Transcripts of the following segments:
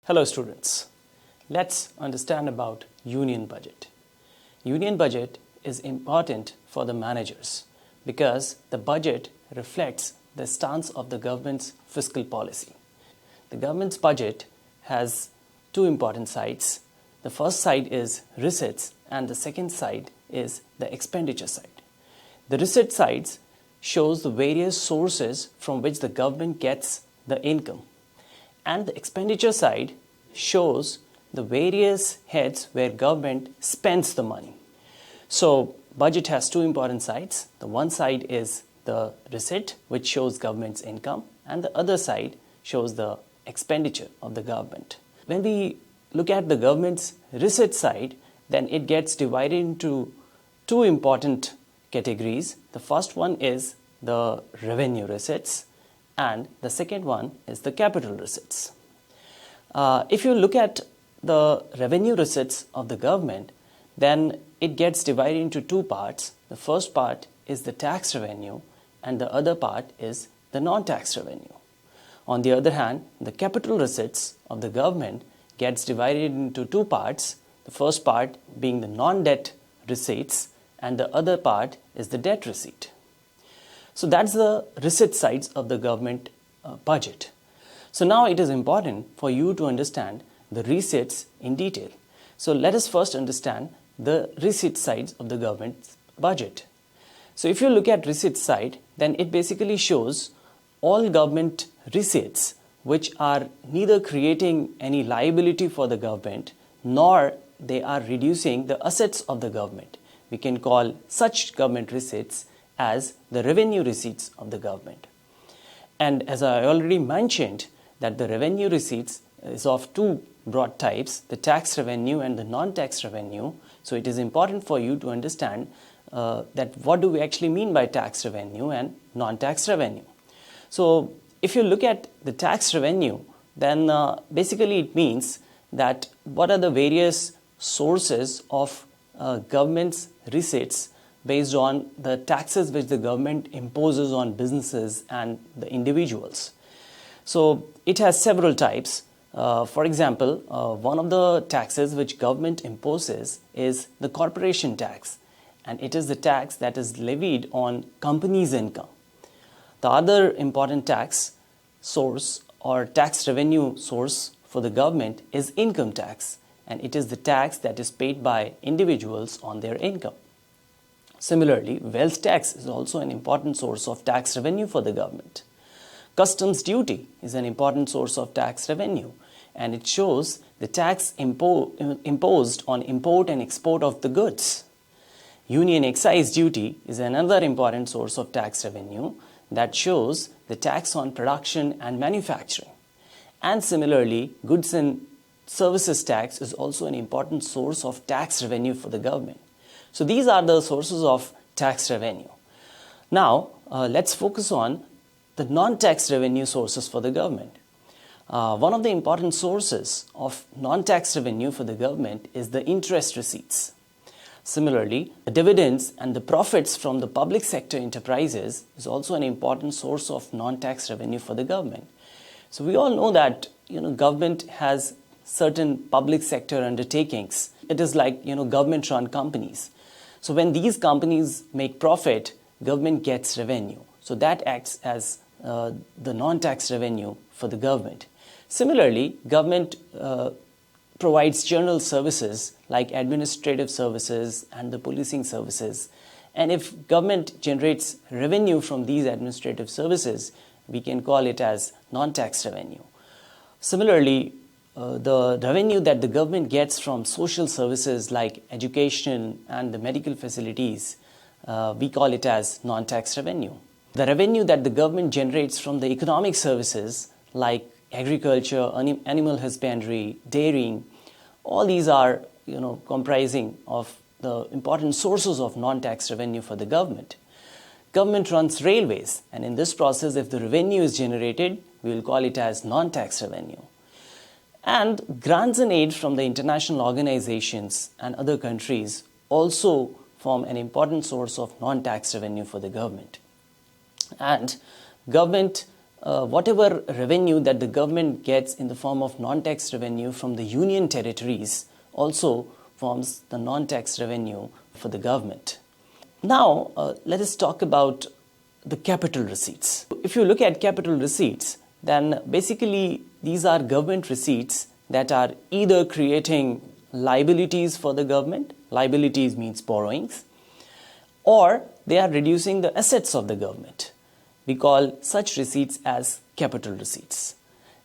Hello students, let's understand about union budget. Union budget is important for the managers because the budget reflects the stance of the government's fiscal policy. The government's budget has two important sides. The first side is receipts and the second side is the expenditure side. The receipt sides shows the various sources from which the government gets the income. And the expenditure side shows the various heads where government spends the money. So budget has two important sides. The one side is the receipt, which shows government's income, and the other side shows the expenditure of the government. When we look at the government's receipt side, then it gets divided into two important categories. The first one is the revenue receipts, and the second one is the capital receipts. If you look at the revenue receipts of the government, then it gets divided into two parts. The first part is the tax revenue and the other part is the non-tax revenue. On the other hand, the capital receipts of the government gets divided into two parts. The first part being the non-debt receipts and the other part is the debt receipt. So that's the receipt sides of the government budget. So now it is important for you to understand the receipts in detail. So let us first understand the receipt sides of the government's budget. So if you look at receipt side, then it basically shows all government receipts which are neither creating any liability for the government nor they are reducing the assets of the government. We can call such government receipts as the revenue receipts of the government. And as I already mentioned, that the revenue receipts is of two broad types, the tax revenue and the non-tax revenue. So it is important for you to understand that what do we actually mean by tax revenue and non-tax revenue. So if you look at the tax revenue, then basically it means that what are the various sources of government's receipts based on the taxes which the government imposes on businesses and the individuals. So it has several types. For example, one of the taxes which government imposes is the corporation tax, and it is the tax that is levied on companies' income. The other important tax source or tax revenue source for the government is income tax, and it is the tax that is paid by individuals on their income. Similarly, wealth tax is also an important source of tax revenue for the government. Customs duty is an important source of tax revenue, and it shows the tax imposed on import and export of the goods. Union excise duty is another important source of tax revenue that shows the tax on production and manufacturing. And similarly, goods and services tax is also an important source of tax revenue for the government. So these are the sources of tax revenue. Now, let's focus on the non-tax revenue sources for the government. One of the important sources of non-tax revenue for the government is the interest receipts. Similarly, the dividends and the profits from the public sector enterprises is also an important source of non-tax revenue for the government. So we all know that government has certain public sector undertakings. It is like government-run companies. So when these companies make profit, government gets revenue. So that acts as the non-tax revenue for the government. Similarly, government provides general services like administrative services and the policing services. And if government generates revenue from these administrative services, we can call it as non-tax revenue. Similarly, the revenue that the government gets from social services like education and the medical facilities, we call it as non-tax revenue. The revenue that the government generates from the economic services like agriculture, animal husbandry, dairying, all these are comprising of the important sources of non-tax revenue for the government. Government runs railways, and in this process, if the revenue is generated, we will call it as non-tax revenue. And grants and aid from the international organizations and other countries also form an important source of non-tax revenue for the government. And government whatever revenue that the government gets in the form of non-tax revenue from the union territories also forms the non-tax revenue for the government. Now, let us talk about the capital receipts. If you look at capital receipts, then basically these are government receipts that are either creating liabilities for the government, liabilities means borrowings, or they are reducing the assets of the government. We call such receipts as capital receipts.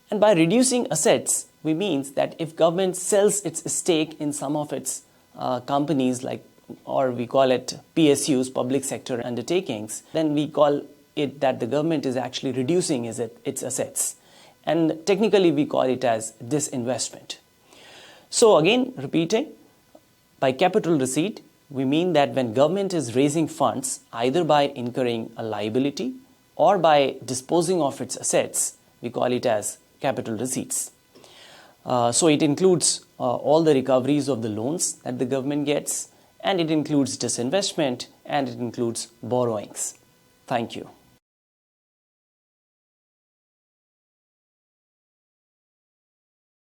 And by reducing assets, we mean that if government sells its stake in some of its companies, or we call it PSUs, public sector undertakings, then we call it that the government is actually reducing its assets. And technically we call it as disinvestment. So again, repeating, by capital receipt, we mean that when government is raising funds either by incurring a liability or by disposing of its assets, we call it as capital receipts. So it includes all the recoveries of the loans that the government gets, and it includes disinvestment, and it includes borrowings. Thank you.